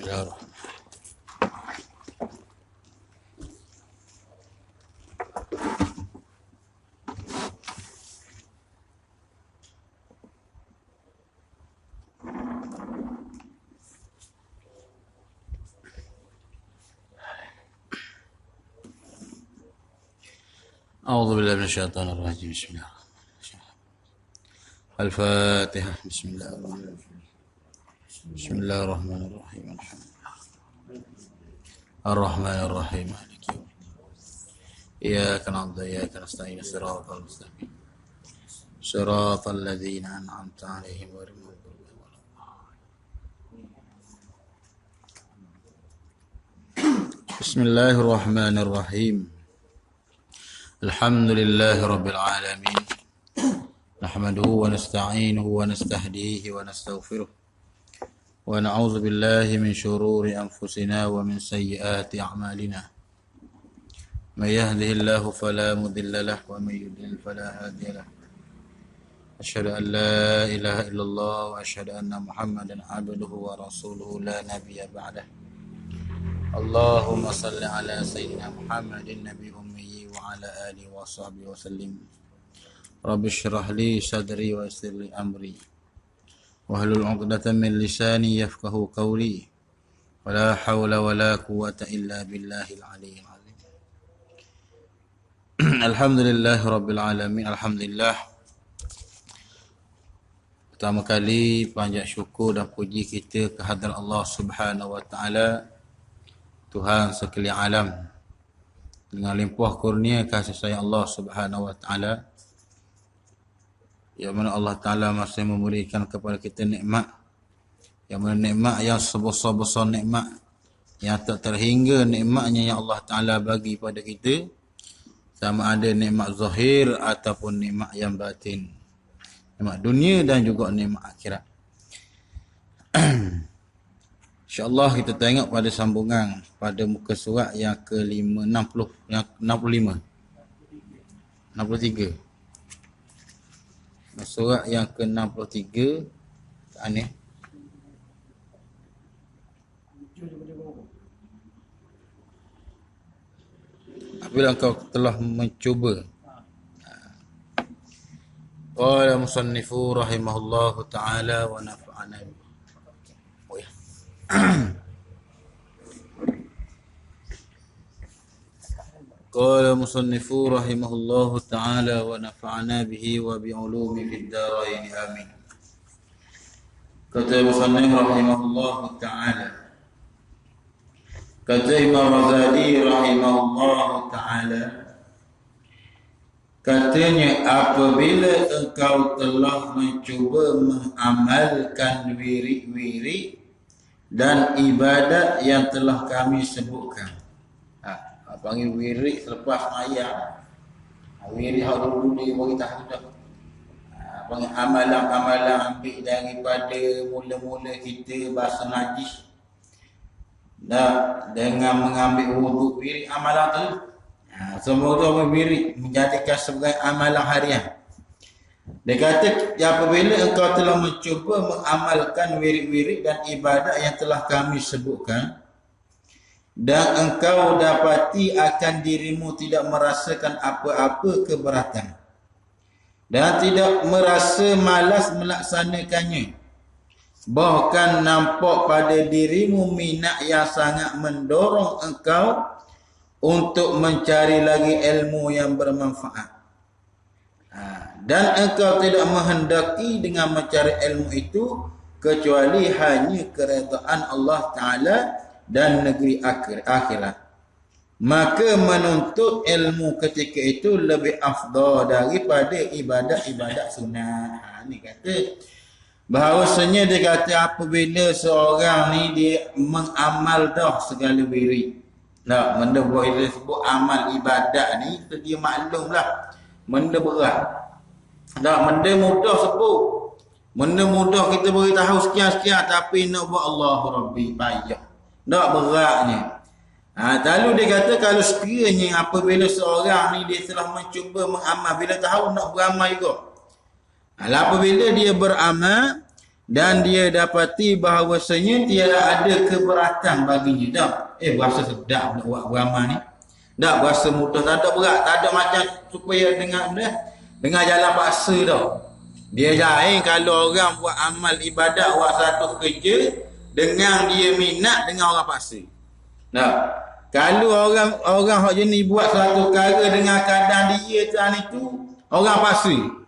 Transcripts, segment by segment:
Bismillahirrahmanirrahim. أعوذ بالله من الشيطان الرجيم. بسم الله الفاتحة. بسم الله الرحمن الرحيم. الرحمن الرحيم مالك يوم الدين. إياك نعبد وإياك نستعين الصراط المستقيم صراط الذين أنعمت عليهم غير المغضوب عليهم ولا الضالين. بسم الله الرحمن الرحيم. الحمد لله رب العالمين، نحمده ونستعينه ونستهديه ونستغفره ونعوذ بالله من شرور أنفسنا ومن سيئات أعمالنا. من يهده الله فلا مضل له ومن يضلل فلا هادي له. أشهد أن لا إله إلا الله وأشهد أن محمدا عبده ورسوله لا نبي بعده. اللهم صل على سيدنا محمد النبي الأمي وعلى آله وصحبه وسلم. رب اشرح لي صدري ويسر لي أمري واحلل عقدة من لساني يفقه قولي ولا حول ولا قوة إلا بالله العلي العظيم. الحمد لله رب العالمين. Alhamdulillah, pertama kali panjat syukur dan puji kita kehadrat Allah Subhanahu wa taala, Tuhan sekalian alam, dengan limpah kurnia kasih sayang Allah Subhanahu wa taala, yang mana Allah Taala masih memberikan kepada kita nikmat, yang mana nikmat yang sebesar-besar nikmat, yang tak terhingga nikmatnya yang Allah Taala bagi pada kita, sama ada nikmat zahir ataupun nikmat yang batin, nikmat dunia dan juga nikmat akhirat. InsyaAllah kita tengok pada sambungan pada muka surat yang ke-60, yang 65, 63. Surat yang ke-63 aneh. Apabila engkau telah mencuba. Qala musannifu rahimahullahu ta'ala wa nafa'ana. قال مصنف رحمه الله تعالى ونفعنا به وبعلومه في الدارين آمين. Kata musannif rahimahullah ta'ala, kata Imam Ghazali rahimahullah ta'ala, katanya apabila engkau telah mencuba mengamalkan wirid-wirid dan ibadat yang telah kami sebutkan. Panggil wirid selepas mayang. Wirid hak dulu dia bagi tahu dah. Panggil amalan-amalan ambil daripada mula-mula kita bahasa najis. Dan dengan mengambil wuduk wirid amalan tu. Semua tu wirid menjadikan sebagai amalan harian. Dia kata apabila engkau telah mencuba mengamalkan wirid-wirid dan ibadat yang telah kami sebutkan, dan engkau dapati akan dirimu tidak merasakan apa-apa keberatan dan tidak merasa malas melaksanakannya, bahkan nampak pada dirimu minat yang sangat mendorong engkau untuk mencari lagi ilmu yang bermanfaat, dan engkau tidak menghendaki dengan mencari ilmu itu kecuali hanya keredaan Allah Ta'ala dan negeri akhirat, maka menuntut ilmu ketika itu lebih afdal daripada ibadat-ibadat sunat. Ni kata bahawasanya dia kata apabila seorang ni dia mengamal dah segala wirid. Nah, benda boleh sebut amal ibadat ni dia maklumlah benda berat. Dah, benda mudah sebut. Benda mudah kita beritahu sekian-sekian, tapi nak buat Allahu Rabbi payah. Tak beratnya. Lalu dia kata kalau sekiranya apabila seorang ni dia telah mencuba mengamal, bila tahu nak beramal juga. Apabila dia beramal dan dia dapati bahawasanya tiada ada keberatan baginya. Dah, berasa sedap nak buat beramal ni. Dah berasa mudah, tak ada berat, tak ada macam supaya dengan jalan paksa dah. Dia lain kalau orang buat amal ibadat, buat satu kerja dengan dia minat dengan orang paksa. Nah, kalau orang hak jenis buat satu perkara dengan keadaan dia itu orang paksa.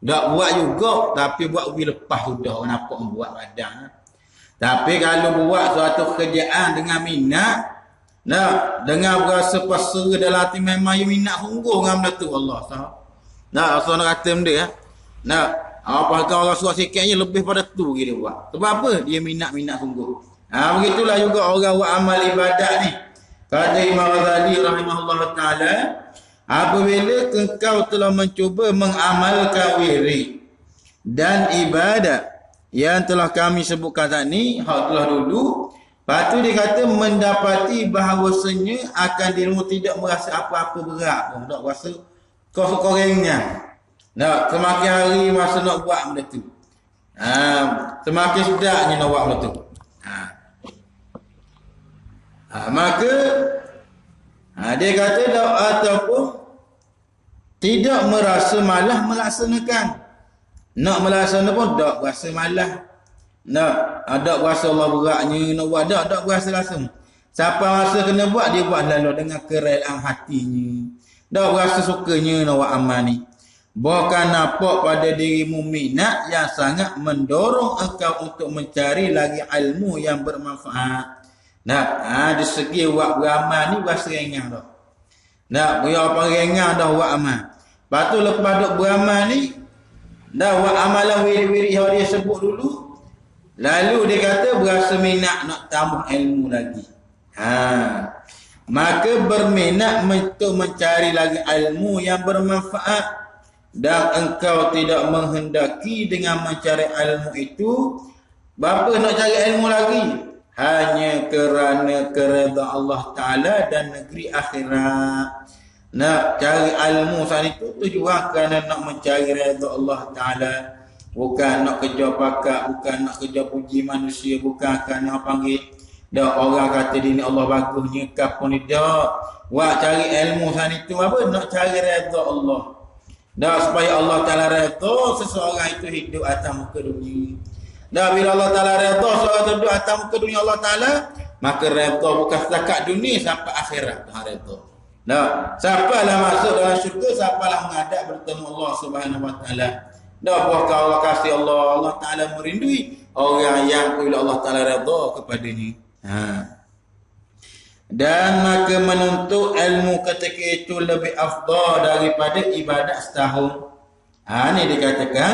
Tak buat juga, tapi buat lebih lepas sudah orang nampak buat badan. Tapi kalau buat suatu kerjaan dengan minat, nah, dengan berasa paksa dalam hati memang dia minat sungguh dengan benda tu Allah tahu. Nah, Rasul kata benda ya. Nah, apa kata orang suruh sikitnya lebih pada tu dia buat. Sebab apa? Dia minat sungguh. Begitulah juga orang buat amal ibadat ni. Kata Imam Ghazali rahimahullah taala, apabila engkau telah mencuba mengamalkan wirid dan ibadat yang telah kami sebutkan tadi, hak telah dulu, lepas tu dia kata mendapati bahawasanya akan dirimu tidak merasa apa-apa berat pun, tak rasa korengnya. Nah, semakin hari masa nak buat benda tu, semakin sedapnya nak buat benda tu. Maka dia kata ataupun tidak merasa malah melaksanakan. Nak melaksanakan pun tak berasa malah. Tak berasa Allah beratnya nak buat, tak berasa langsung. Siapa masa kena buat, dia buat lalu dengan kerelaan hatinya. Tak berasa sukanya nak buat amal ni. Bahkan nampak pada dirimu minat yang sangat mendorong engkau untuk mencari lagi ilmu yang bermanfaat. Di segi buat beramal ni berasa ringan dah. Biar apa ringan dah buat amal. Lepas tu lepas duk beramal ni, dah buat amalan wirid-wirid yang dia sebut dulu, lalu dia kata berasa minat nak tambah ilmu lagi. Maka berminat untuk mencari lagi ilmu yang bermanfaat, dan engkau tidak menghendaki dengan mencari ilmu itu bapa nak cari ilmu lagi hanya kerana keredaan Allah Ta'ala dan negeri akhirat. Nak cari ilmu saat itu tujuan kerana nak mencari redha Allah Ta'ala, bukan nak kerja pakat, bukan nak kerja puji manusia, bukan kerana panggil dah orang kata dia ni Allah bagusnya kapun ni. Dah buat cari ilmu saat itu apa? Nak cari redha Allah. Dah supaya Allah Ta'ala redha seseorang itu hidup atas muka dunia. Dah bila Allah Ta'ala redha seseorang itu hidup atas muka dunia Allah Ta'ala, maka redha bukan setakat dunia sampai akhirat. Redha. Siapalah masuk dalam syurga, siapalah menghadap bertemu Allah Subhanahu Wa Ta'ala. Buahkah Allah kasih Allah Ta'ala merindui orang yang bila Allah Ta'ala redha kepadanya. Dan maka menuntut ilmu ketika itu lebih afdal daripada ibadat setahun. Ini dikatakan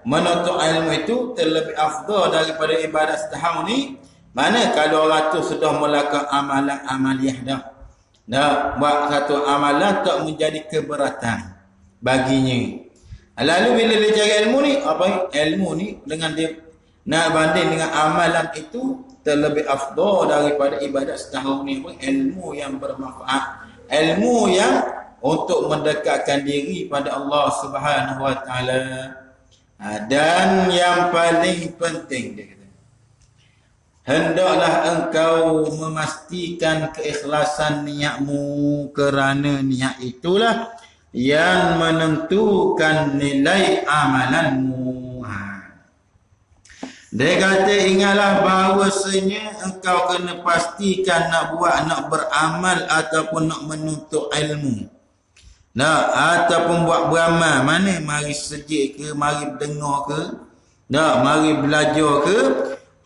menuntut ilmu itu terlebih afdal daripada ibadat setahun ni. Mana kalau orang tu sudah melakukan amalan amaliyah dah. Buat satu amalan tak menjadi keberatan baginya. Lalu bila dia cari ilmu ni, ilmu ni dengan dia nak banding dengan amalan itu terlebih afdal daripada ibadat setahun ni. Ilmu yang bermanfaat, ilmu yang untuk mendekatkan diri pada Allah Subhanahu Wa Ta'ala. Dan yang paling penting dia kata, hendaklah engkau memastikan keikhlasan niatmu, kerana niat itulah yang menentukan nilai amalanmu. Dia kata ingatlah bahawasanya engkau kena pastikan nak buat, nak beramal ataupun nak menuntut ilmu. Ataupun buat beramal, mana mari sejik ke, mari dengar ke, mari belajar ke.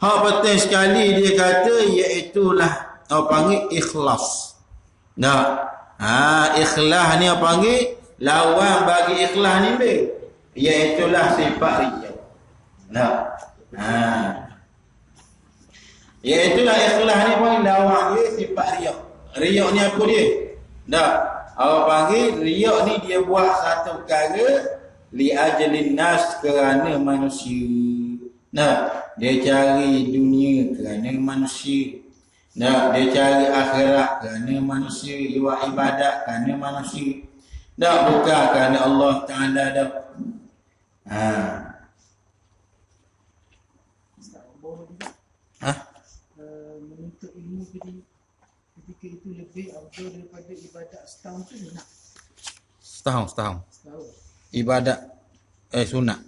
Hak penting sekali dia kata iaitulah apa panggil ikhlas. Ikhlas ni apa panggil lawan bagi ikhlas ni be, iaitulah sifat riya. Iaitulah ikhlas ni pun lawan dia sifat riya. Riya ni apa dia? Apa panggil riya ni dia buat satu perkara li ajlin nas, kerana manusia. Dia cari dunia kerana manusia. Dia cari akhirat kerana manusia. Dia buat ibadat kerana manusia. Bukan kerana Allah Ta'ala dah. juga. Hah? Menuntut ilmu ketika itu lebih afdal daripada ibadat setahun tu sunat. Setahun. Setahun. Ibadat sunat.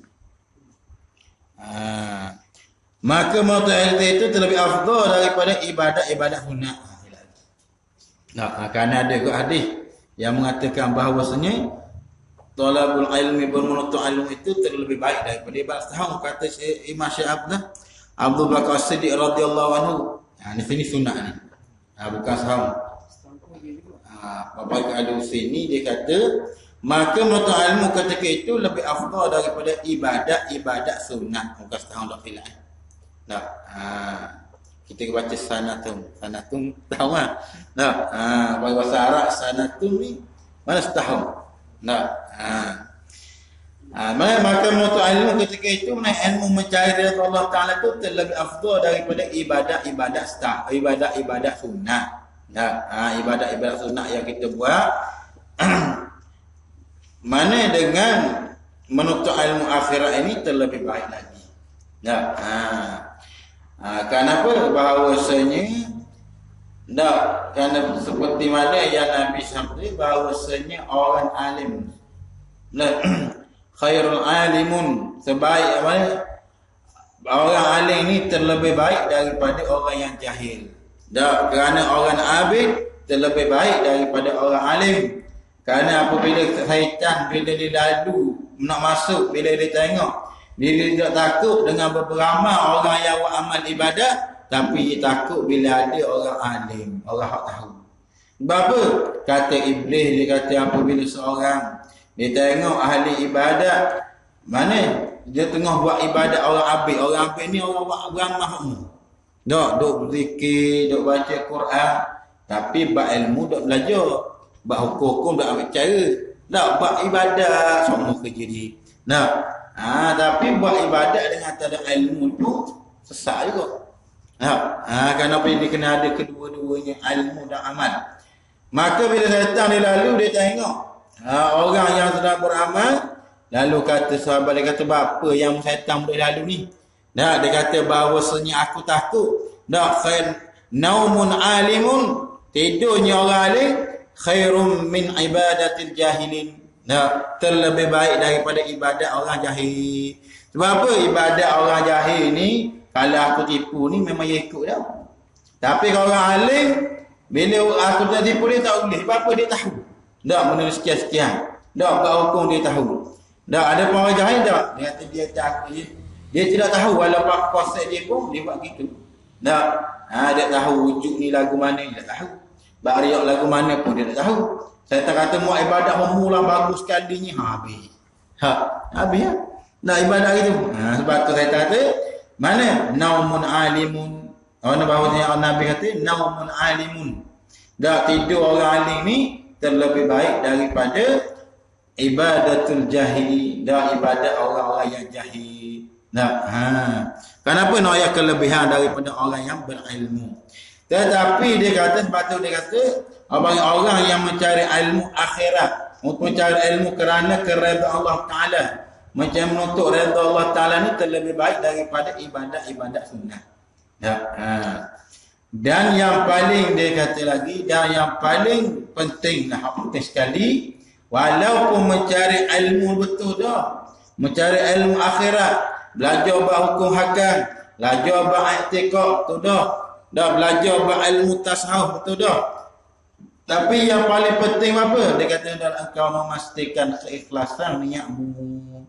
Maka menuntut ilmu itu terlebih afdal daripada ibadat sunat. Kerana ada juga hadis yang mengatakan bahawasanya talabul ilmi, bermenuntut ilmu itu terlebih baik daripada ibadat setahun. Kata Imam Syekh Abdul Bakar Siddiq radhiyallahu anhu. Di sini sunat ni. Bukan setahun. Bapak ada sini dia kata maka menuntut ilmu ketika itu lebih afdal daripada ibadat sunat. Bukan setahun tak silap. Kita baca sanatun tahu kan? Bahasa Arab sanatun ni mana setahun. Maka menuntut ilmu ketika itu ilmu mencari redha Allah Taala itu terlebih afdal daripada ibadat sunat. Ibadat sunat yang kita buat mana dengan menuntut ilmu akhirat ini terlebih baik lagi. Kenapa? Bahawasanya kerana seperti mana yang Nabi sabda bahawasanya orang alim khairul alimun, sebaik orang alim ni terlebih baik daripada orang yang jahil. Kerana orang abid terlebih baik daripada orang alim. Kerana apabila syaitan bila dia lalu nak masuk, bila dia tengok, dia tak takut dengan beberapa orang yang buat amal ibadat, tapi dia takut bila ada orang alim, orang hak tahu. Sebab apa? Kata iblis, dia kata apabila seorang dia tengok ahli ibadat, mana dia tengah buat ibadat orang abid ni orang buat beramah ni. Duk berzikir, duk baca Quran, tapi bab ilmu duk belajar, bab hukum duk ambil cara, dak buat ibadat semua kerja dia. Tapi buat ibadat dengan tak ada ilmu tu sesat juga. Kenapa dia kena ada kedua-duanya, ilmu dan amal. Maka bila syaitan dia lalu, dia tengok orang yang sedang beramal, lalu kata sahabat, dia kata bapa yang syaitan boleh lalu ni. Dia kata bahawasanya aku takut khair naumun alimun, tidurnya orang alim khairum min ibadatil jahilin, terlebih baik daripada ibadat orang jahil. Sebab apa? Ibadat orang jahil ni kalau aku tipu ni memang dia ikut dah. Tapi kalau orang alim, bila aku tak tipu dia tak boleh. Sebab apa? Dia tahu. Menulis sekian-sekian. Buat hukum dia tahu. Ada pun orang jahil tak? Dia kata dia takut. Dia tidak tahu walaupun konsep dia pun dia buat gitu. Dia tahu wujud ni lagu mana dia tak tahu. Bariak lagu mana pun dia tak tahu. Saya tak kata muat ibadat mula bagus sekali ni habis. Habis ya. Ibadat gitu. Sebab tu saya kata mana naumun alimun. Orang bahawasanya Nabi kata naumun alimun. Tidur orang alim ni terlebih baik daripada ibadatul jahili, ibadat orang-orang yang jahil. Kenapa nak ayat kelebihan daripada orang yang berilmu? Tetapi dia kata, sebab tu dia kata orang yang mencari ilmu akhirat, untuk mencari ilmu kerana keredaan Allah Ta'ala, macam menuntut redha Allah Ta'ala ni terlebih baik daripada ibadat-ibadat sunnah. Dan yang paling dia kata lagi, dan yang paling penting penting sekali, walaupun mencari ilmu betul mencari ilmu akhirat, belajar bab hukum hakam, belajar bab i'tiqad tu belajar bab ilmu tasawuf tu Tapi yang paling penting apa? Dia kata adalah engkau memastikan keikhlasan niatmu.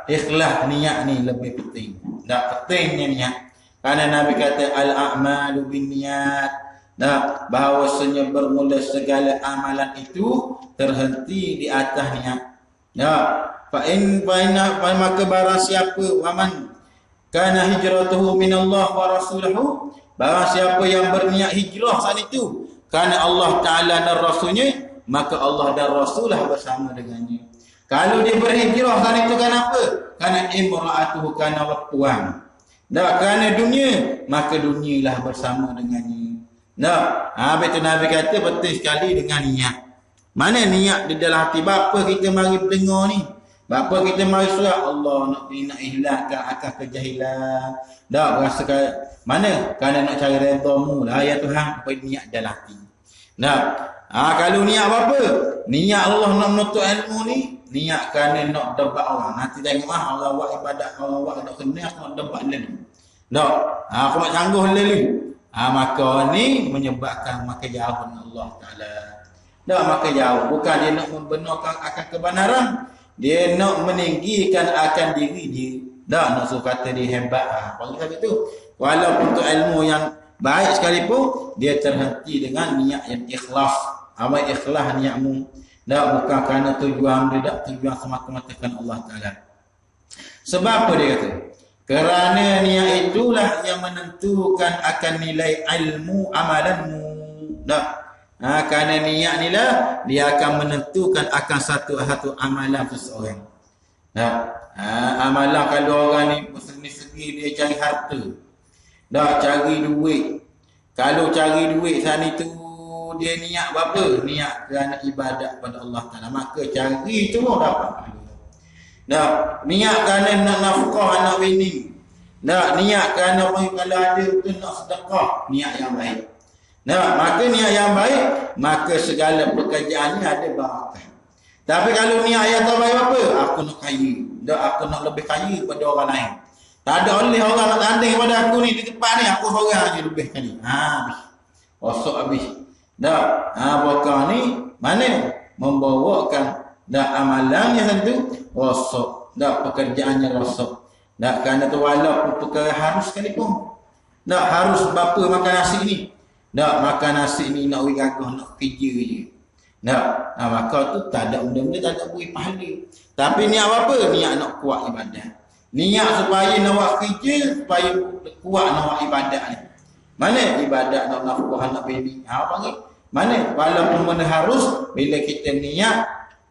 Ikhlas niat ni lebih penting. Pentingnya niat. Karena Nabi kata al-a'malu binniyat. Bahawasanya bermula segala amalan itu terhenti di atas niat. Maka barang siapa waman kana hijratuhu minallah wa rasulahu, barang siapa yang berniat hijrah saat itu kerana Allah Ta'ala dan Rasulnya, maka Allah dan Rasulah bersama dengannya. Kalau dia berhijrah saat itu kenapa? Kerana imra'atuhu kana puan. Kerana dunia, maka dunialah bersama dengannya. Betul Nabi kata penting sekali dengan niat. Mana niat di dalam hati? Bapa kita mari dengar ni. Bapa kita mari surat Allah nak hilangkan akal kejahilan. Tak berasa mana? Kerana nak cari redha-Mu lah ya Tuhan, apa niat dalam hati. Nah, kalau niat apa? Niat Allah nak menuntut ilmu ni, niat kerana nak debat orang. Nanti tengok Allah buat ibadat, Allah buat nak kena aku nak debat lalu. Tak. Aku nak sangguh lalu. Maka ni menyebabkan maka jauh Allah Taala. Tak maka jauh, bukan dia nak membenarkan akan kebenaran. Dia nak meninggikan akan diri dia. Dah nak suruh kata dia hebat. Kalau kata tu, walaupun untuk ilmu yang baik sekalipun, dia terhenti dengan niat yang ikhlas. Amal ikhlas niatmu. Dah bukan kerana tujuan dia, tak tujuan semata-mata kerana Allah Ta'ala. Sebab apa dia kata? Kerana niat itulah yang menentukan akan nilai ilmu amalanmu. Dah. Kerana niat ni lah dia akan menentukan akan satu amalan seseorang. Amalan kalau orang ni segi dia cari harta, dah cari duit. Kalau cari duit sana tu dia niat apa? Niat kerana ibadat pada Allah Taala, maka cari tu dapat. Dah niat kerana nak nafkah anak bini. Dah niat kerana kalau ada tu nak sedekah, niat yang baik. Nah, maka niat yang baik, maka segala pekerjaan ni ada barakah. Tapi kalau niat yang tak baik apa? Aku nak kaya. Dah aku nak lebih kaya daripada orang lain. Tak ada oleh orang nak tanding pada aku ni di tempat ni, aku seorang aja lebih kaya. Habis. Rosak habis. Dah, bakar ni mana membawakan dah amalannya satu rosak. Dah pekerjaannya rosak. Dah kerana tu walaupun perkara harus sekalipun. Dah harus bapa makan nasi ni. Nak makan nasi ni nak gagah nak kerja je. Nak, maka tu tak ada benda-benda tak ada beri pahala. Tapi niat apa? Niat nak kuat ibadat. Niat supaya nak buat kerja, supaya kuat nak buat ibadat ni. Mana ibadat nak nafkah anak bini? Panggil. Mana? Walaupun benda harus, bila kita niat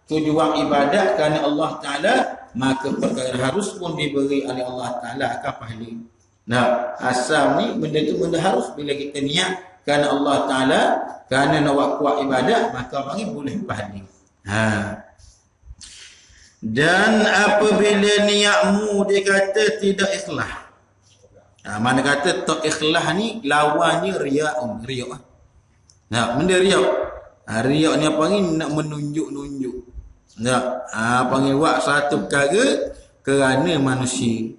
tujuan ibadat kerana Allah Ta'ala, maka perkara harus pun diberi oleh Allah Ta'ala akan pahala. Nah, asal ni benda tu benda harus bila kita niat kerana Allah Ta'ala, kerana nak buat kuat ibadat, maka panggil boleh pahala. Dan apabila niatmu dia kata tidak ikhlas. Mana kata tak ikhlas ni lawannya ria'un. Riak'. Benda riak'. Riak' ni apa ni? Nak menunjuk-nunjuk. Panggil buat satu perkara kerana manusia.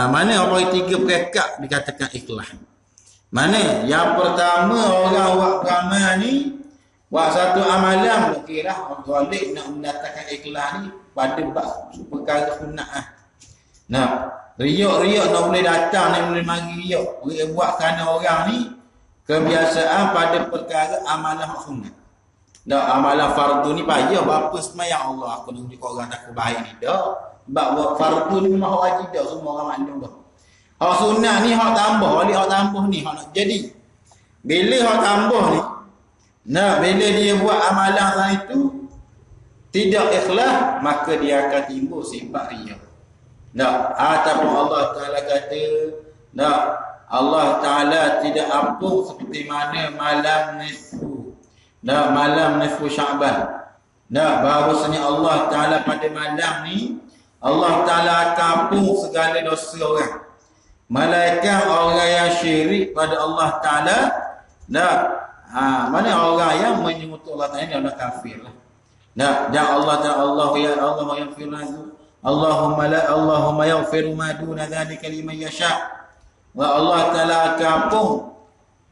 Mana apa tiga perkara dikatakan ikhlas. Mana? Yang pertama orang buat beramal ni, buat satu amalan, okeylah orang zalim nak mendatangkan ikhlas ni pada perkara sunat. Riak nak boleh datang, nak boleh mari riak. Boleh buat kerana orang ni kebiasaan pada perkara amalan sunat. Amalan fardu ni payah bapa semayang Allah aku nak tunjuk orang tak baik ni dah. Sebab buat fardu ni memang wajib dah semua orang maklum dah. Hak sunat ni hak tambah, balik hak tambah ni hak nak jadi. Bila hak tambah ni, bila dia buat amalan hal itu tidak ikhlas, maka dia akan timbul sifat riya. Ataupun Allah Taala kata, Allah Taala tidak ampun seperti mana malam nisfu Sya'ban. Bahawasanya Allah Taala pada malam ni Allah Taala akan ampun segala dosa orang. Malaikat orang yang syirik pada Allah Ta'ala. Mana orang yang menyebut Allah Ta'ala ni orang kafir lah. Dan Allah Ta'ala Allah yaghfir lahu. Allahumma yaghfir ma duna dhalika liman yasha'. Wa Allah Ta'ala akan ampun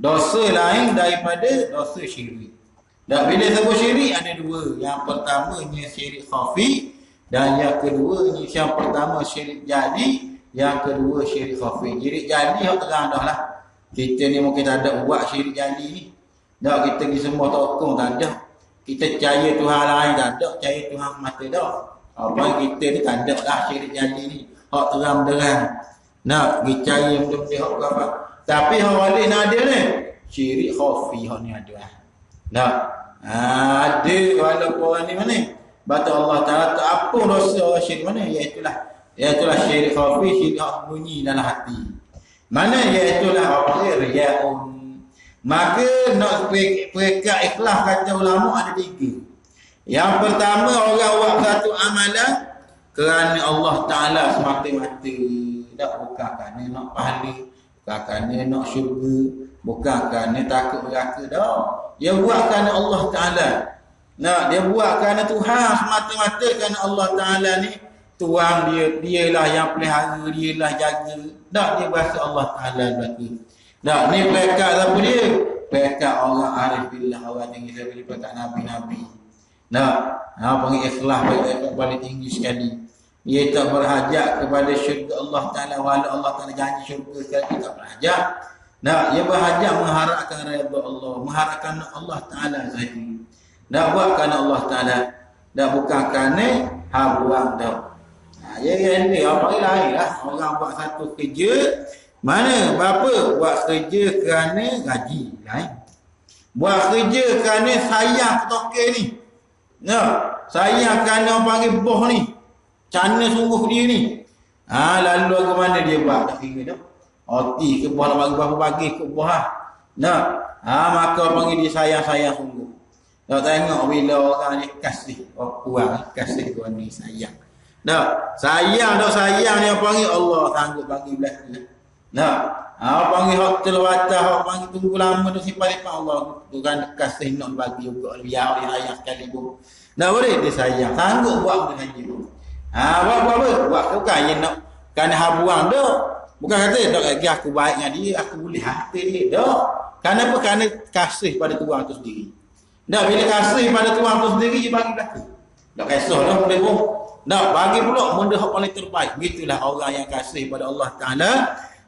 dosa lain daripada dosa syirik. Dan bila sebut syirik ada dua. Yang pertamanya syirik khafi, dan yang keduanya yang pertama syirik jadi, yang kedua syirik khafi. Syirik jadi hak terang dah lah. Kita ni mungkin tak ada buat syirik jadi ni. Dah kita pergi semua tokong tak ada. Kita percaya Tuhan lain tak ada, percaya Tuhan mata dah. Apa kita ni tak ada dah syirik jadi ni. Hak terang-terang. Percaya benda-benda hak apa. Tapi hak balik nak ada ni. Syirik khafi hak ni ada. Ada walaupun orang ni mana? Batu Allah Ta'ala tak apa dosa orang syirik mana? Iaitulah syirik khafi, syirik bunyi dalam hati. Mana iaitulah apa? Riya'un. Maka nak perekat ikhlas kata ulama ada tiga. Yang pertama orang buat satu amalan kerana Allah Ta'ala semata-mata. Tak bukan kerana nak pahala, bukan kerana nak syurga, bukan kerana takut neraka dah. Dia buat kerana Allah Ta'ala. Nah, dia buat kerana Tuhan semata-mata, kerana Allah Ta'ala ni Tuhan dia, dialah yang pelihara, dialah jaga. Tak, dia berasa Allah Ta'ala berlaku. Tak, ni pekat siapa dia? Pekat orang arif billah, orang tinggi sekali, pekat Nabi-Nabi. Tak, panggil ikhlas paling tinggi sekali. Dia tak berhajat kepada syurga Allah Ta'ala, walau Allah Ta'ala janji syurga sekali, tak berhajat. Tak, dia berhajat mengharapkan redha Allah, mengharapkan Allah Ta'ala saja. Tak, buat kerana Allah Ta'ala. Tak, bukan kerana habuang dah. Ya ni apa lain lah. Orang buat satu kerja, mana berapa buat kerja kerana gaji lain. Buat kerja kerana sayang ketokil ni. Nah, sayang kerana orang panggil boh ni. Cana sungguh dia ni. Lalu ke mana dia buat? Tak kira dah. Oti ke boh nak bagi bagi ke boh lah. Nah, maka orang panggil dia sayang-sayang sungguh. Tak tengok bila orang ni kasih, orang kasih tuan ni sayang. Tak, sayang ni apa panggil Allah sanggup bagi belakang. Tak, apa panggil hotel watah, apa panggil tunggu lama tu simpan lepas Allah tu kan kasih nak bagi juga biar dia sayang sekali pun. Tak boleh dia sayang, sanggup buat benda saja. Buat bukan je nak kerana habuang dah. Bukan kata tak lagi aku baik dengan dia, aku boleh hati dia. Tak. Kenapa? Kerana kasih pada Tuhan tu sendiri. Tak, bila kasih pada Tuhan tu sendiri dia bagi belakang. Tak kisah dah boleh pun. Tak, bagi pula benda yang paling terbaik. Begitulah orang yang kasih pada Allah Ta'ala.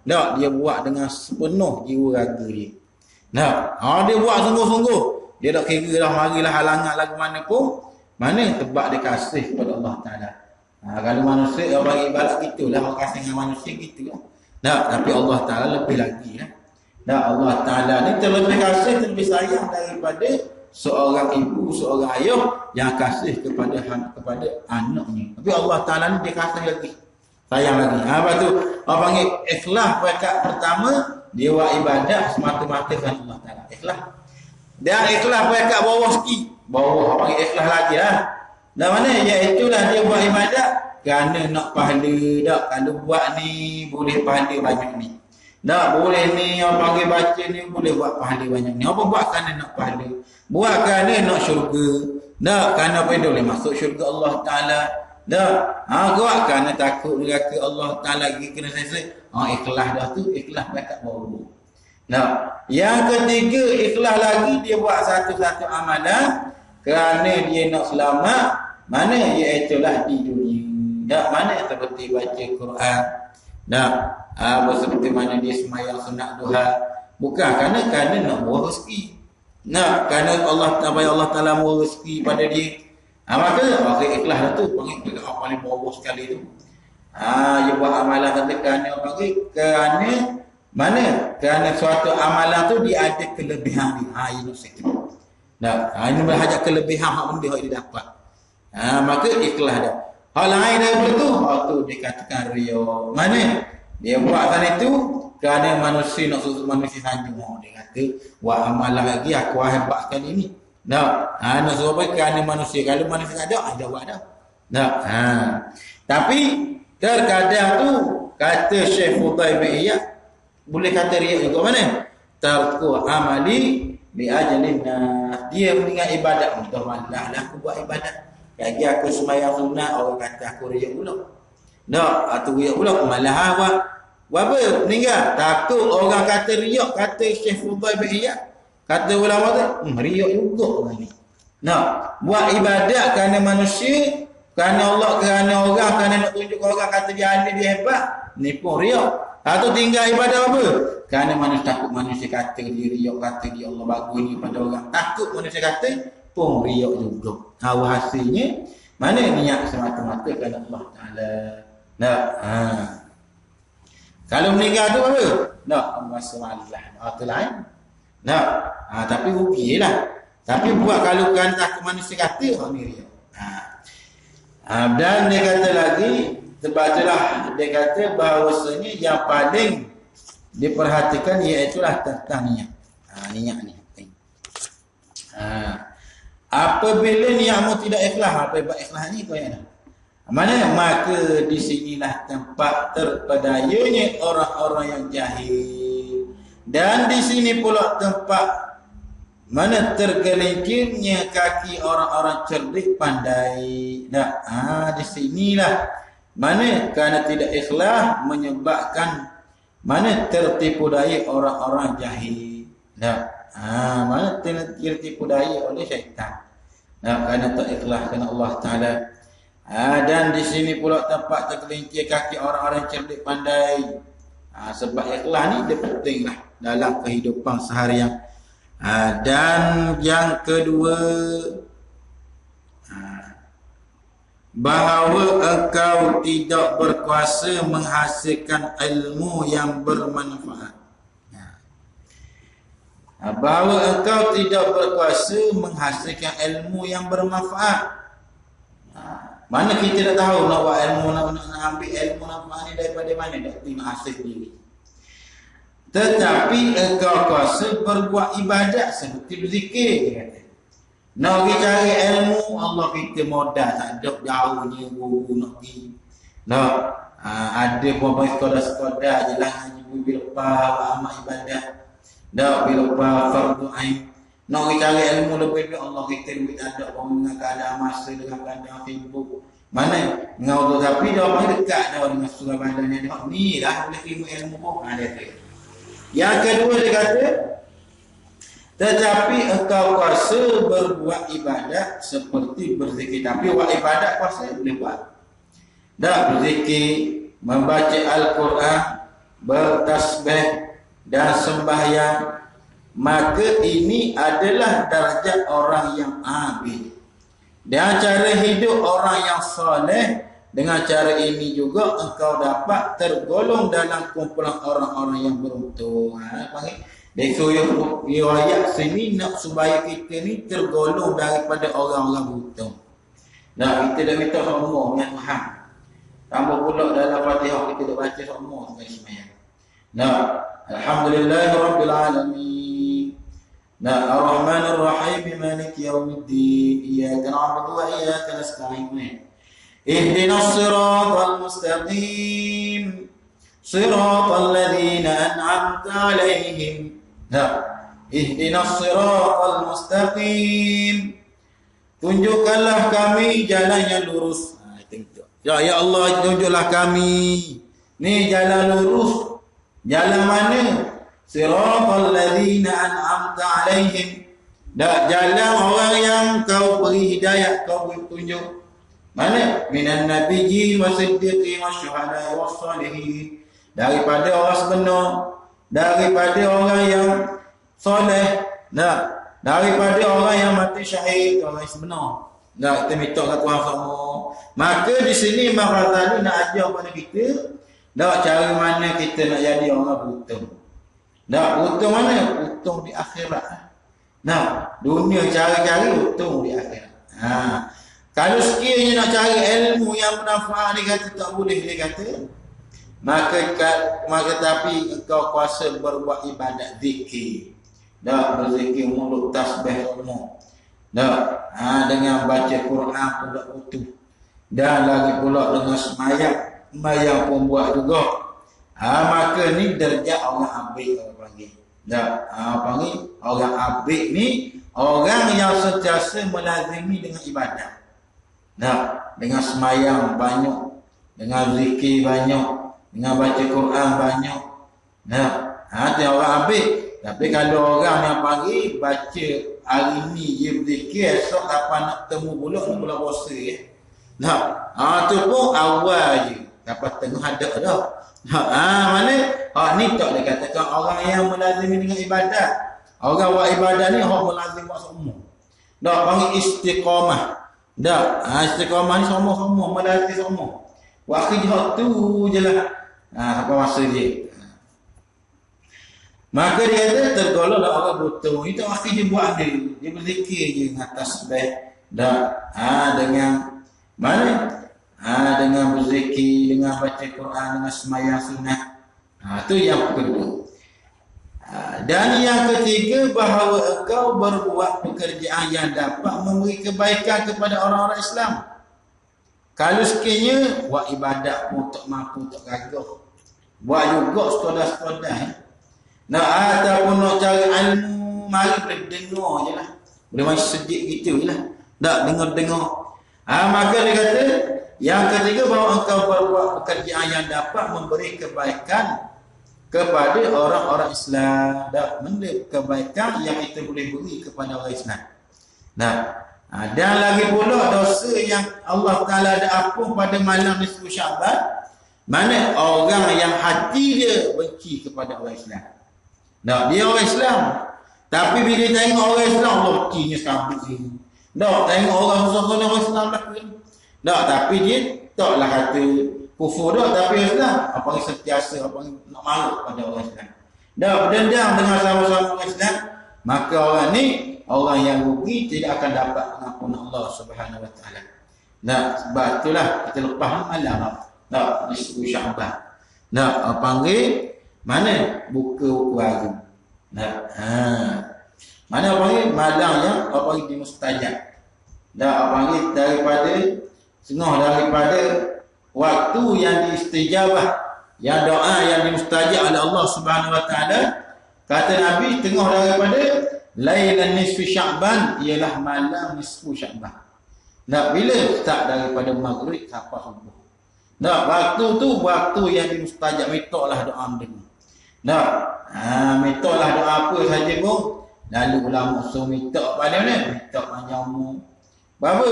Tak, dia buat dengan sepenuh jiwa raga dia. Tak, dia buat sungguh-sungguh. Dia tak kira dah marilah halangan lagu mana pun. Mana sebab dia kasih pada Allah Ta'ala. Kalau manusia, orang bagi ibarat gitulah. Orang kasih dengan manusia gitulah. Tak, tapi Allah Ta'ala lebih lagi lah. Tak, Allah Ta'ala ni terlebih kasih, terlebih sayang daripada seorang ibu, seorang ayah yang kasih kepada anaknya. Tapi Allah Ta'ala ni dia kasih lagi, sayang lagi. Lepas tu orang panggil ikhlas. Pekat pertama, dia buat ibadat semata-mata kerana Allah Ta'ala. Ikhlas. Dan ikhlas pekat bawah sikit, bawah orang panggil ikhlas lagi lah. Dan mana? Iaitulah dia buat ibadat kerana nak pahala. Tak, kalau buat ni boleh pahala banyak ni. Tak, boleh ni orang panggil baca ni boleh buat pahala banyak ni. Apa buat kerana nak pahala? Buat kerana nak syurga. Tak, kerana apa dia boleh masuk syurga Allah Ta'ala. Tak, buat kerana takut neraka Allah Ta'ala lagi kena selesai. Ikhlas dah tu, ikhlas dekat bawah. Tak, yang ketiga ikhlas lagi dia buat satu-satu amalan kerana dia nak selamat. Mana? Iaitulah di dunia. Tak, mana seperti baca Quran. Tak, seperti mana dia semayang sunat duha. Bukan kerana nak buah rezeki. Nak, kerana Allah Ta'ala mau rezeki pada dia. Maka ikhlas dah tu. Panggil orang paling bawah sekali tu. Dia buat amalan kata kerana panggil kerana mana? Kerana suatu amalan tu dia ada kelebihan dia. Ini sikit. Nah, ini berhajat kelebihan hak benda yang dia dapat. Maka ikhlas dah. Hal lain daripada tu, tu dikatakan riya. Mana? Dia buat kan itu kerana manusia nak suruh manusia sanjung. Dia kata, buat amalan lagi aku hebat kali ni. Tak. Nak suruh apa? Kerana manusia. Kalau manusia ada buat dah. Tak. Tapi terkadang tu kata Syekh Fudail bin Iyad, boleh kata riya juga mana? Tarku amali bi ajalin. Dia meninggal ibadat. Mudah malah aku buat ibadat. Lagi aku sembahyang sunat, orang kata aku riya pula. Tak, atau riya pula malah buat apa? Meninggal. Takut orang kata riya, kata Syekh Fudail bin Iyad. Kata ulama tu, riya juga orang ni. Nah, buat ibadat kerana manusia, kerana Allah, kerana orang, kerana nak tunjuk orang kata dia ada, dia hebat. Ni pun riya. Atau tinggal ibadat apa? Kerana manusia takut manusia kata dia riya, kata dia Allah bagus ni pada orang. Takut manusia kata pun riya juga. Hasilnya mana niat semata-mata kerana Allah Ta'ala. Nah, kalau meninggal tu apa? Nak masalah. Tu lain. Nah, tapi rugilah. Tapi buat kalau kan takut manusia kata ni riya. Dan dia kata lagi, sebab itulah dia kata bahawasanya yang paling diperhatikan iaitulah tentang niat. Niat ni. Apabila niatmu tidak ikhlas, apa ibadat ikhlas ni kau yang Mana maka di sinilah tempat terpedayanya orang-orang yang jahil. Dan di sini pula tempat mana tergelincirnya kaki orang-orang cerdik pandai. Di sinilah mana kerana tidak ikhlas menyebabkan mana tertipu daya orang-orang jahil. Mana tertipu daya oleh syaitan. Kerana tak ikhlas kerana Allah Taala. Dan di sini pula tempat tergelincir kaki orang-orang cerdik pandai. Sebab ikhlas ni dia pentinglah dalam kehidupan seharian. Dan yang kedua, bahawa engkau tidak berkuasa menghasilkan ilmu yang bermanfaat. Bahawa engkau tidak berkuasa menghasilkan ilmu yang bermanfaat. Mana kita dah tahu nak buat ilmu, nak ambil ilmu manfaat ni daripada mana? Dari hasil diri. Tetapi engkau kuasa berbuat ibadat seperti berzikir, dia kata. Nak pergi cari ilmu, Allah kita modal, tak ada jauh ni guru nak pergi. Ada pun sekadar je lah, hanya bila lepas amal ibadat. Bila lepas fardu ain. Nak pergi cari ilmu lebih-lebih, Allah kita duit tak ada pun dengan keadaan masa, dengan keadaan sibuk. Mana? Ngau tu tapi dia orang dekat dah dengan surah badannya. Ni lah boleh terima ilmu pun. Dia kata. Yang kedua dia kata, tetapi engkau kuasa berbuat ibadat seperti berzikir. Tapi buat ibadat kuasa boleh buat. Berzikir, membaca Al-Quran, bertasbih dan sembahyang. Maka ini adalah darjat orang yang abid. Dan cara hidup orang yang soleh, dengan cara ini juga engkau dapat tergolong dalam kumpulan orang-orang yang beruntung. Dia suruh riwayat sini nak supaya kita ni tergolong daripada orang-orang beruntung. Kita dah minta semua yang faham. Tambah pula dalam Fatihah kita dah baca semua semayang. Alhamdulillahirabbil alamin. Ar-Rahmanir Rahim Maliki Yaumiddin. Iyyaka na'budu wa iyyaka nasta'in. Ihdinas siratal mustaqim. Siratal ladzina an'amta 'alaihim. Ihdinas siratal mustaqim. Tunjukkanlah kami jalan yang lurus. Ya Allah, tunjuklah kami. Ni jalan lurus. Jalan mana? Siratal ladzina an'amta 'alaihim. Jalan orang yang kau beri hidayah, kau beri tunjuk. Mana? Minan nabiyyin wasiddiqin wasyuhada'i wassalihin. Daripada orang sebenar, daripada orang yang soleh, daripada orang yang mati syahid, orang yang sebenar. Kita minta kat Tuhan semua. Maka di sini Imam Ghazali nak ajar pada kita, cara mana kita nak jadi orang beruntung. Untung mana? Untung di akhirat. Dunia cari-cari, untung di akhirat. Kalau sekiranya nak cari ilmu yang bermanfaat, dia kata tak boleh, dia kata. Maka tapi engkau kuasa berbuat ibadat zikir. Berzikir mulut, tasbih semua. Dengan baca Quran pula utuh. Dan lagi pula dengan semayang pun buat juga. Maka ni derajat orang abid orang panggil. Panggil orang abid ni orang yang sentiasa melazimi dengan ibadat. Dengan semayang banyak, dengan zikir banyak, dengan baca Quran banyak. Dia orang abid. Tapi kalau orang yang panggil baca hari ni dia berzikir, esok apa nak temu pula ni pula bosa tu pun awal je. Dapat tengah ada dah. Mana? Ni tak dia katakan orang yang melazimi dengan ibadat. Orang buat ibadat ni orang melazim buat semua. Panggil istiqamah. Istiqamah ni semua melazim semua. Waktu jihad tu je lah. Apa masa dia. Maka dia kata tergolonglah orang buta. Itu waktu dia buat dia. Dia berzikir je dengan tasbih. Dengan mana? Dengan berzikir, dengan baca Quran, dengan semayang sunnah. Itu yang kedua. Dan yang ketiga, bahawa engkau berbuat pekerjaan yang dapat memberi kebaikan kepada orang-orang Islam. Kalau sekiranya buat ibadat pun tak mampu, tak gagah. Buat juga sekolah-sekolah. Nak ataupun nak cari ilmu, mari boleh dengar je lah. Boleh masih sedikit gitu je lah. Tak dengar-dengar. Maka dia kata, yang ketiga bahawa engkau berbuat pekerjaan yang dapat memberi kebaikan kepada orang-orang Islam. Tak memberi kebaikan yang kita boleh beri kepada orang Islam. Nah, dan lagi pula dosa yang Allah Ta'ala ada ampun pada malam nisfu Syaban, mana orang yang hati dia benci kepada orang Islam. Nah, dia orang Islam, tapi bila tengok orang Islam, Allah benci sekabut ni. Tak, tengok orang musuh orang Islam lah. Tak, tapi dia taklah kata kufur dah, tapi Islam apa yang sentiasa, apa yang nak marah pada orang Islam. Tak, berdendam dengan sama-sama orang Islam, maka orang ni orang yang rugi tidak akan dapat pengampunan Allah Subhanahu Wa Taala. Nah, sebab itulah kita lepas malam nak nisfu Syaban. Nak panggil mana buka buku hari. Nah, mana panggil malam yang panggil di mustajab. Nak panggil daripada daripada waktu yang diistijabah, yang doa yang dimustajab oleh Allah Subhanahu Wa Taala. Kata Nabi, tengah daripada Lailan nisfi Sya'ban ialah malam nisfu Sya'ban. Nak bila start daripada maghrib sampai subuh. Nak waktu tu waktu yang dimustajab, mintalah doa mendengar. Nak mintalah doa apa saja pun. Lalu ulama suruh minta pada mana? Minta panjang umur. Berapa?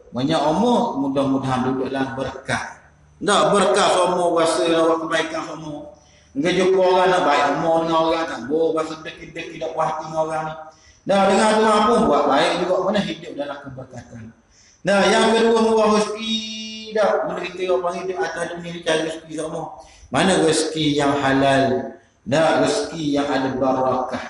Banyak umur, mudah-mudahan duduk dalam berkah. Nak berkah semua rasa kebaikan semua. Engkau jumpa orang nak baik umur dengan orang, tak boleh rasa dek-dek tidak puas hati dengan orang ni. Nah, dengan Tuhan pun buat baik juga, mana hidup dalam keberkatan. Nah, yang kedua murah rezeki dah. Bila kita orang hidup atas dunia ni cari rezeki semua. Mana rezeki yang halal, nah rezeki yang ada barakah,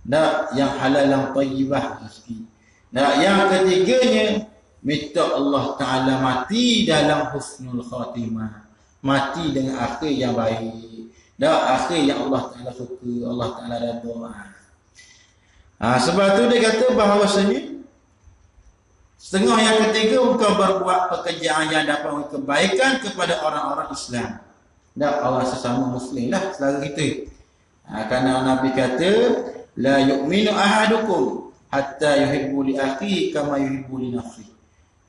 nah yang halal yang tayyibah rezeki. Nah, yang ketiganya minta Allah Ta'ala mati dalam husnul khatimah, mati dengan akhir yang baik. Dah akhir yang Allah Ta'ala suka, Allah Ta'ala redha. Sebab tu dia kata bahawasanya setengah yang ketiga engkau berbuat pekerjaan yang dapat memberi kebaikan kepada orang-orang Islam. Dah orang sesama Muslim lah selagi kita. Kerana Nabi kata la yu'minu ahadukum hatta yuhibbu li akhihi kama yuhibbu li nafsihi.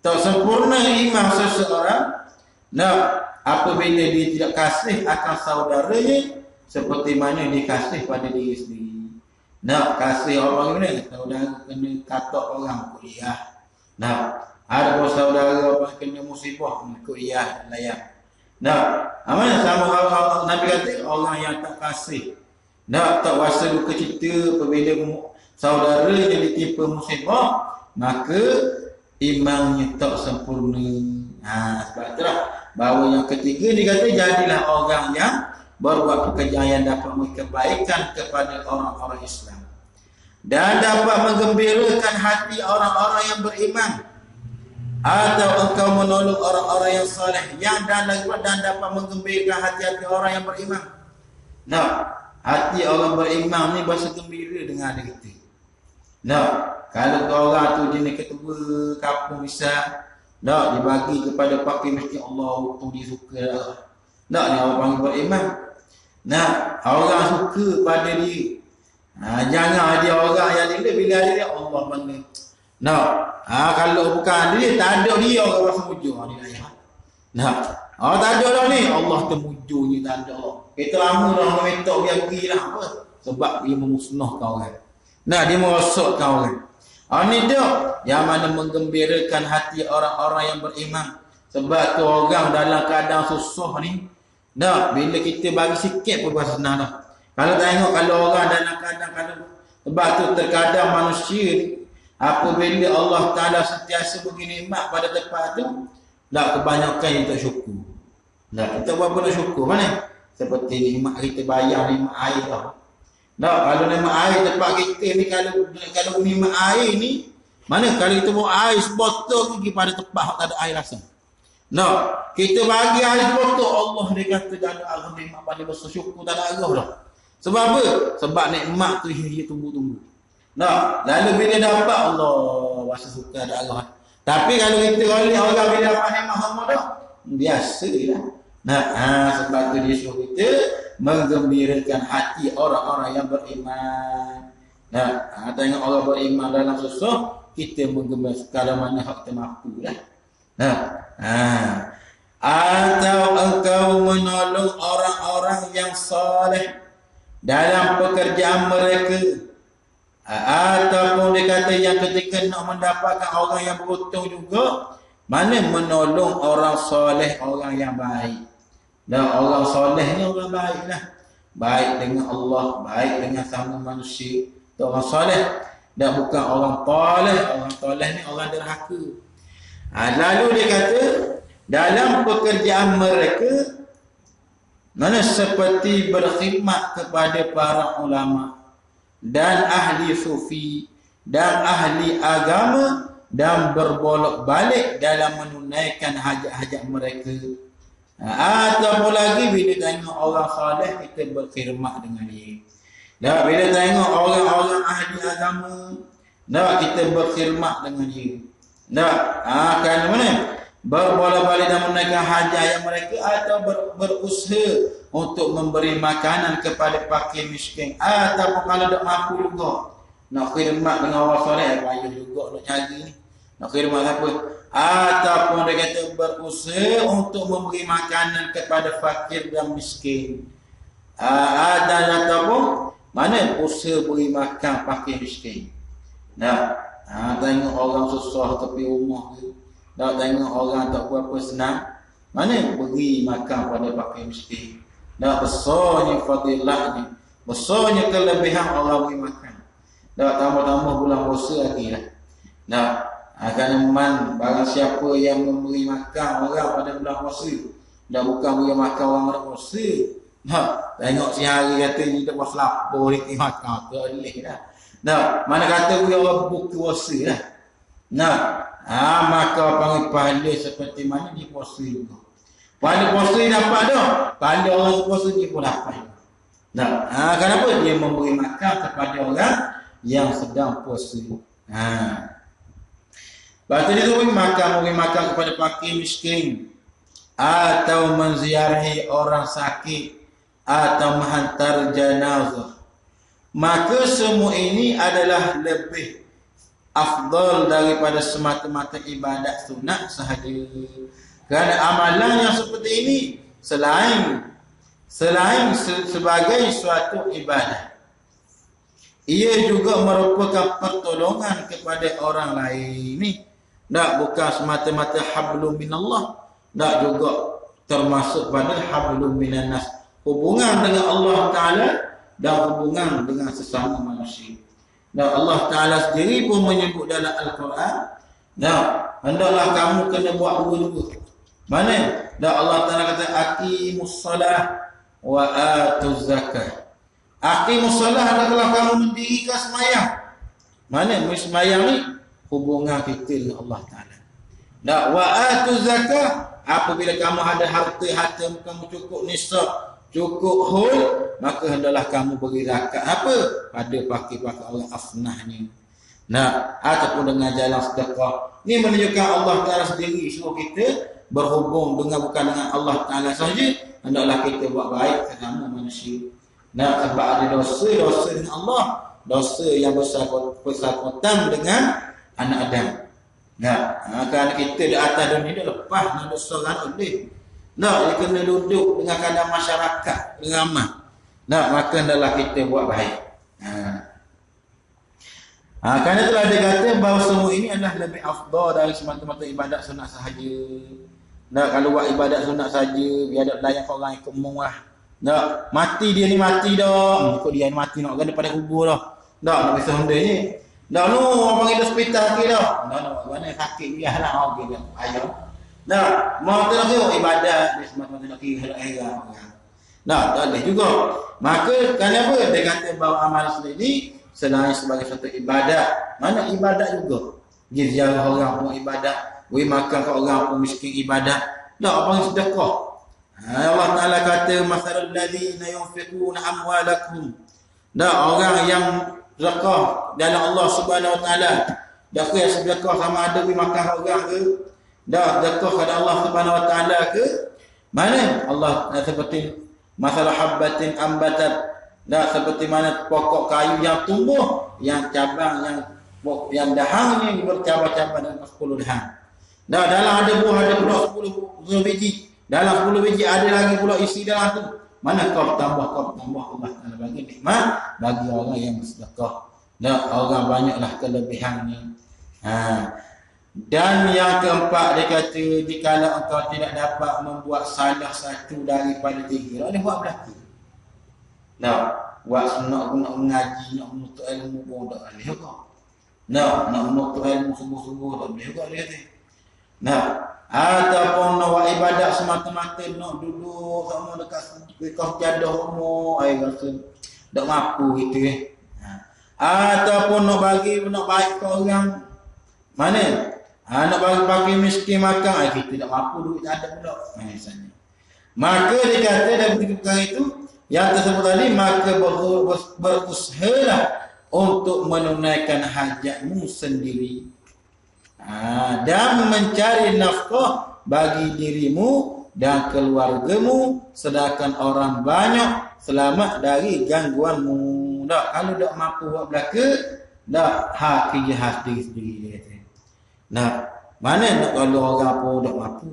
Tak sempurna iman seseorang apabila dia tidak kasih akan saudaranya seperti mana dia kasih pada diri sendiri. Nak kasih orang ni, saudara kena katak orang kuliah. Nak ada pun saudara orang kena musibah kuliah layak. Nak mana sama orang Nabi kata orang yang tak kasih, nak tak rasa duka cita apabila saudaranya ditimpa musibah, maka imannya tak sempurna. Sebab itulah bahawa yang ketiga dia kata jadilah orang yang berbuat pekerjaan yang dapat memberi kebaikan kepada orang-orang Islam dan dapat menggembirakan hati orang-orang yang beriman, atau engkau menolong orang-orang yang soleh yang dan dapat menggembirakan hati-hati orang yang beriman. Nah, hati orang beriman ni berasa gembira dengan ada kita. Nah, kalau orang tu jenis ketua kampung bisa nak dibagi kepada pakir masjid Allah tu dia suka dah. Nak ni orang beriman. Nak orang suka pada dia. Jangan dia orang yang dia bila dia Allah mana. Nak kalau bukan dia tak ada dia orang rasa mujur dia ayah. Nak tak ada dah ni Allah temujurnya tak ada. Kita lama dah minta dia pergilah apa? Sebab dia memusnahkan orang. Nah, dia merosakkan orang. Ini dia yang mana menggembirakan hati orang-orang yang beriman. Sebab tu orang dalam keadaan susah ni, dah bila kita bagi sikit pun berasa senang dah. Kalau tengok kalau orang dalam keadaan sebab tu terkadang manusia ni apabila Allah Ta'ala sentiasa beri nikmat pada tempat tu, dah kebanyakan dia tak syukur. Dah kita buat apa nak syukur mana? Seperti nikmat kita bayar nikmat air dah. Dah kalau nikmat air tempat kita ni kalau nikmat air ni mana kalau kita bawa air sebotol pergi pada tempat tak ada air rasa. Nah, kita bagi air sebotol Allah dia kata dah ada Allah nikmat pada bersyukur tak ada arah dah. Sebab apa? Sebab nikmat tu dia tunggu-tunggu. Nah, lalu bila dapat Allah rasa suka ada arah. Tapi kalau kita oleh orang bila dapat nikmat hamba dah, biasalah. Sebab tu dia suruh kita menggembirakan hati orang-orang yang beriman. Tengok orang beriman dalam susah, kita menggembirakan kalau mana hak kita mampu lah. Atau engkau menolong orang-orang yang soleh dalam pekerjaan mereka. Ataupun dia kata yang ketika nak mendapatkan orang yang beruntung juga, mana menolong orang soleh, orang yang baik. Dan orang soleh ni orang baik lah. Baik dengan Allah, baik dengan sama manusia. Itu orang soleh. Dan bukan orang toleh. Orang toleh ni orang derhaka. Lalu dia kata, dalam pekerjaan mereka, mana seperti berkhidmat kepada para ulama dan ahli sufi dan ahli agama dan berbolak-balik dalam menunaikan hajat-hajat mereka. Ataupun lagi bila tengok orang saleh kita berkhidmat dengan dia. Bila tengok orang-orang ahli agama, kita berkhidmat dengan dia. Kerana mana? Berbolak-balik dan menunaikan hajat yang mereka atau berusaha untuk memberi makanan kepada fakir miskin, ataupun kalau tak mampu juga nak khidmat dengan orang soleh, payah juga nak cari ni nak khidmat apa, ataupun dia kata berusaha untuk memberi makanan kepada fakir dan miskin, ataupun mana usaha beri makan fakir miskin. Tengok orang susah tepi rumah tu, tengok orang tak berapa senang, mana beri makan pada fakir miskin. Besarnya fadilah ni, besarnya kelebihan orang beri makan. Tambah-tambah bulan puasa lagi lah. Kerana barang siapa yang memberi makan orang pada bulan puasa, bukan beri makan orang pada puasa. Tengok si hari kata ni tak puas lapor dia makan, tak boleh dah. Mana kata beri orang buka puasa lah. Maka panggil pahala seperti mana dia puasa juga. Pahala puasa dia dapat dah. Pahala orang puasa dia pun dapat. Kenapa? Dia memberi makan kepada orang yang sedang puasa. Lepas tu dia tu memberi makan kepada fakir miskin, atau menziarahi orang sakit, atau menghantar jenazah. Maka semua ini adalah lebih afdal daripada semata-mata ibadat sunat sahaja. Kerana amalan yang seperti ini selain sebagai suatu ibadah, ia juga merupakan pertolongan kepada orang lain ni. Bukan semata-mata hablum minallah, juga termasuk pada hablum minannas, hubungan dengan Allah Ta'ala dan hubungan dengan sesama manusia. Allah Ta'ala sendiri pun menyebut dalam Al-Quran, hendaklah kamu kena buat dua-dua. Mana? Allah Ta'ala kata aqimus salah wa atuz zakah. Aqimus salah adalah kamu mendirikan sembahyang. Mana sembahyang ni? Hubungan kita dengan Allah Ta'ala. Wa atuz zakah, apabila kamu ada harta kamu cukup nisab, cukup hul, maka hendaklah kamu beri zakat apa? Pada pakir-pakir orang afnahnya. Ataupun dengan jalan sedekah. Ini menunjukkan Allah Ta'ala sendiri suruh kita berhubung bukan dengan Allah Ta'ala sahaja, hendaklah kita buat baik sesama manusia. Sebab ada dosa dengan Allah, dosa yang bersangkutan dengan anak Adam. Kerana kita di atas dunia ni lepas nak dosa orang boleh. Dia kena duduk dengan keadaan masyarakat dengan ramah. Maka hendaklah kita buat baik. Kerana itulah dia kata bahawa semua ini adalah lebih afdal dari semata-mata ibadat sunat sahaja. Kalau buat ibadat sunat saja, biar ada layan orang ikut umum lah. Mati dia ni mati dah. Ikut dia ni mati nak kena pada kubur dah. Nak bisa honda ni. Orang panggil hospital lagi dah. Mana sakit dia lah. Okey dah. Ayah. Mau tu nak tengok ibadat dia semata-mata nak kira hal-hal. Tak boleh juga. Maka kenapa dia kata bahawa amal sendiri selain sebagai satu ibadat, mana ibadat juga. Dia ziarah orang pun ibadat, beri makan ke orang pun miskin ibadat. Apa yang sedekah. Allah Ta'ala kata masalul ladzina yunfiquna amwalakum. Orang yang zakah dalam Allah Subhanahu Wa Ta'ala, Dak ke sedekah sama ada pergi makan orang ke? Dak sedekah kepada Allah Subhanahu wa taala ke? Mana Allah seperti masalah habbatin ambatat, dak seperti mana pokok kayu yang tumbuh, yang cabang yang dahangnya bercabang-cabang dengan 10 dahang. Dak dalam ada buah ada pula 10 biji. Dalam 10 biji ada lagi pula isi dalam tu. Mana kau tambah Allah Taala bagi nikmat bagi orang yang bersedekah. Dak orang banyaklah kelebihannya. Dan yang keempat dia kata, jikalau engkau tidak dapat membuat salah satu daripada 3, dia buat belaka. Buat nak mengaji, nak menuntut ilmu pun tak boleh juga. Nak menuntut ilmu sungguh-sungguh tak boleh juga dia kata. Ataupun nak buat ibadat semata-mata, nak duduk sama dekat kau jadah umur, rasa tak mampu gitu Ataupun nak baik ke orang mana? Nak bagi miskin makan, kita tak mampu, duit tak ada pula. Misalnya. Maka dia kata dalam perkara itu, yang tersebut tadi, maka berusahalah untuk menunaikan hajatmu sendiri. Dan mencari nafkah bagi dirimu dan keluargamu, sedangkan orang banyak selamat dari gangguanmu. Kalau tak mampu buat belaka, hak kerja hati sendiri dia kata. Mana nak kalau orang pun tak mampu.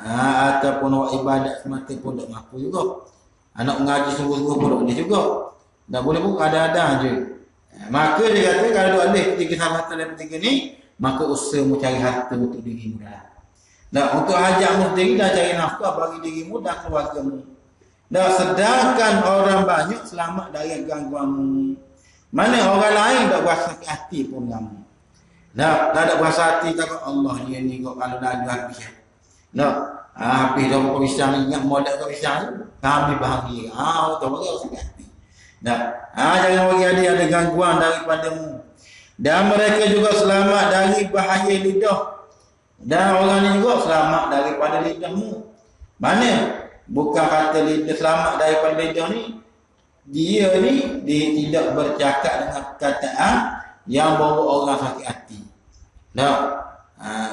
Ataupun buat ibadat semata pun tak mampu juga. Nak mengaji sungguh-sungguh pun tak boleh juga. Tak boleh pun ada-ada je. Maka dia kata kalau tak boleh 3 sahabat dalam 3 ni, maka usaha mencari harta untuk dirimu dah. Untuk hajatmu sendiri dah, cari nafkah bagi dirimu dan keluargamu. Sedangkan orang banyak selamat dari gangguanmu. Mana orang lain tak berasa sakit hati pun kamu. Tak ada berasa hati takut Allah dia ni kau kalau dah ada habis. Habis dah kau pisang ingat modal kau pisang kami bahagia. Tak boleh sakit hati. Jangan bagi ada gangguan daripadamu. Dan mereka juga selamat dari bahaya lidah. Dan orang ni juga selamat daripada lidahmu. Mana? Bukan kata lidah selamat daripada lidah ni. Dia tidak bercakap dengan perkataan yang bawa orang sakit hati.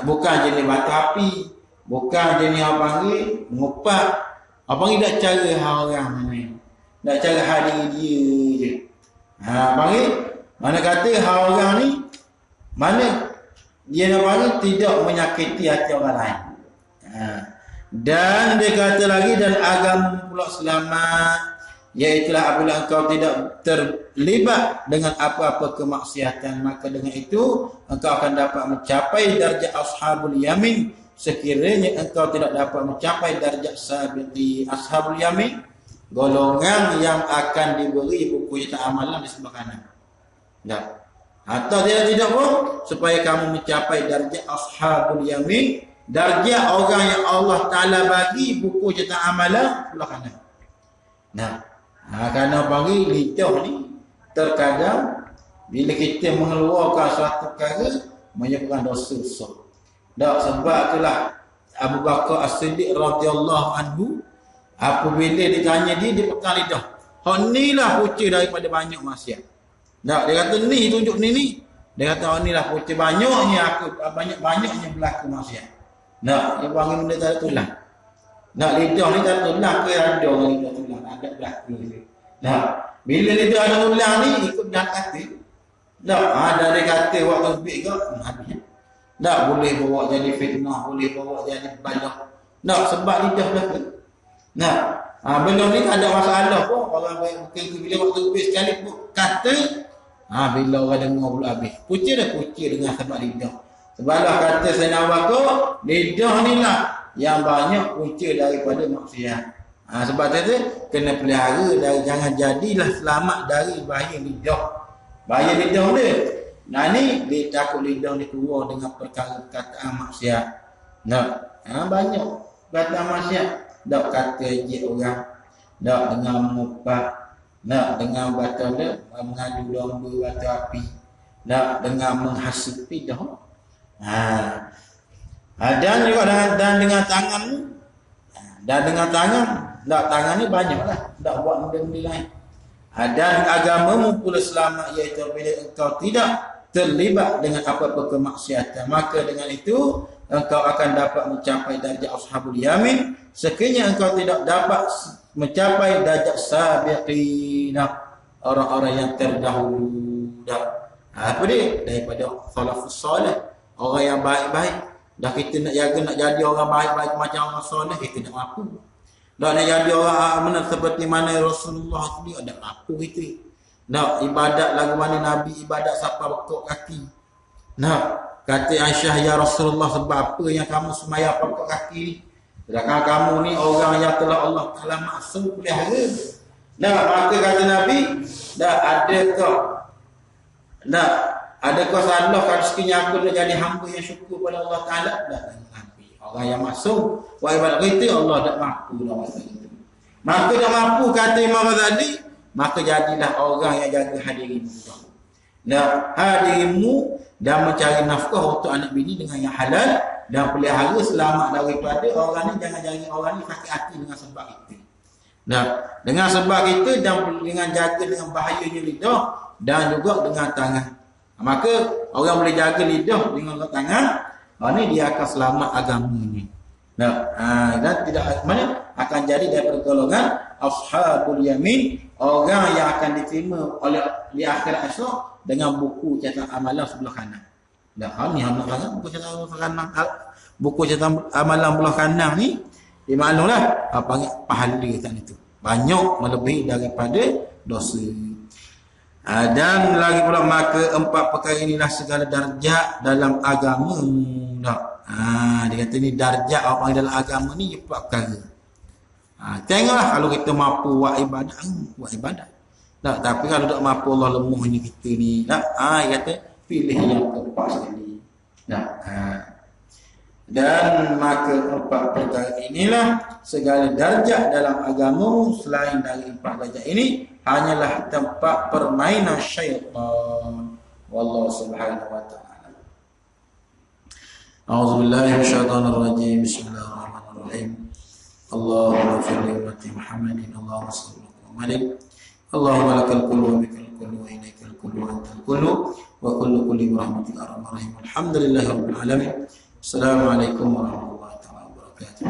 Bukan jenis batu api. Bukan jenis apa panggil mengupat. Apa panggil tak cara orang ni. Tak cara hal dia je. Panggil mana kata hal orang ni, mana dia nak panggil tidak menyakiti hati orang lain. Dan dia kata lagi, dan agama pula selamat, iaitulah apabila engkau tidak terlibat dengan apa-apa kemaksiatan, maka dengan itu engkau akan dapat mencapai darjah ashabul yamin. Sekiranya engkau tidak dapat mencapai darjah sabiti ashabul yamin, golongan yang akan diberi buku catatan amalan di sebelah kanan. Atau tidak pun supaya kamu mencapai darjah ashabul yamin, darjah orang yang Allah Ta'ala bagi buku catatan amalan sebelah kanan. Kerana bagi lidah ni terkadang bila kita mengeluarkan suatu perkara menyebabkan dosa besar. Sebab itulah Abu Bakar As-Siddiq radhiyallahu anhu apabila ditanya dia pegang lidah. Ni lah punca daripada banyak maksiat. Dia kata ni tunjuk ni. Dia kata ni lah punca banyaknya banyaknya berlaku maksiat. Dia panggil benda tak tulang. Lidah ni tak tulang ke ada orang lidah tulang, ada berlaku je. Bila lidah ada tulang ni ikut jalan kata. Dari kata waktu lebih ke habis. Boleh bawa jadi fitnah, boleh bawa jadi balah. Sebab lidah belaka. Belum ni tak ada masalah pun. Orang bukan bila waktu lebih sekali pun kata, bila orang dengar pula habis. Punca dengan sebab lidah. Sebablah kata Sayyidina Abu Bakar, lidah ni lah yang banyak punca daripada maksiat. Sebab tu kena pelihara dari, jangan jadilah selamat dari bahaya lidah. Bahaya lidah ni. Ni dia takut lidah ni keluar dengan perkataan maksiat. Banyak perkataan maksiat. Tak kata je orang, tak dengar mengupak, tak dengar batal dia mengadu domba batu api, tak dengar menghasuti dah. Dan juga dengan tangan ni, dan dengan tangan ni banyaklah, tak buat benda-benda lain. Dan agamamu pula selamat, iaitu bila engkau tidak terlibat dengan apa-apa kemaksiatan, maka dengan itu engkau akan dapat mencapai darjat ashabul yamin, sekiranya engkau tidak dapat mencapai darjat sabiqina, orang-orang yang terdahulu. Apa dia? Daripada salafus salih, orang yang baik-baik. Dah kita nak jaga, nak jadi orang baik-baik macam orang soleh, kita tak mampu. Dah nak jadi orang mana seperti mana Rasulullah ni, tak mampu kita. Nak ibadat lagu mana Nabi ibadat sampai bekok kaki. Nak kata Aisyah, ya Rasulullah, sebab apa yang kamu semaya bekok kaki ni? Sedangkan kamu ni orang yang telah Allah Ta'ala maksud pelihara. Nah, maka kata Nabi, adakah salah kalau sekiranya aku nak jadi hamba yang syukur pada Allah Ta'ala? Nabi, orang yang masuk wa ibadat kita, Allah tak mampu lah masa itu. Maka tak mampu, kata Imam Ghazali, maka jadilah orang yang jaga hadirimu. Nah, hadirimu dan mencari nafkah untuk anak bini dengan yang halal, dan pelihara selamat daripada orang ni. Jangan jadi orang ni sakit hati dengan sebab itu. Nah, dengan sebab itu dan dengan jaga dengan bahayanya lidah dan juga dengan tangan. Maka orang boleh jaga lidah dengan tangan, ni dia akan selamat agamanya. Nah, dan tidak mana akan jadi daripada golongan ashabul yamin, orang yang akan diterima oleh di akhirat esok dengan buku catatan amalan sebelah kanan. Dah ni anak sangat buku catatan kanan, buku catatan amalan sebelah kanan ni dimaklumlah apa pahala kat itu. Banyak melebihi daripada dosa. Dan lagi pula, maka 4 perkara inilah segala darjat dalam agama. Dia kata ni darjat orang dalam agama ni 4 perkara. Tengoklah kalau kita mampu buat ibadat. Tapi kalau tak mampu, Allah lemuhnya kita ni. Dia kata pilih yang keempat sekali. Dan maka 4 perkara inilah segala darjat dalam agamamu. Selain dari 4 darjat ini hanyalah tempat permainan syaitan. Wallahu subhanahu wa ta'ala. A'udzubillahi minasyaitonir rajim. Bismillahirrahmanirrahim. Allahumma salli ala Muhammadin. Allahumma salli ala Allahumma lakal kullu wa bikal kullu wa ilaikal kullu wa antal kullu wa kullu kulli bi rahmatika arhamar rahim. Alhamdulillahirabbil alamin. Assalamualaikum warahmatullahi wabarakatuh.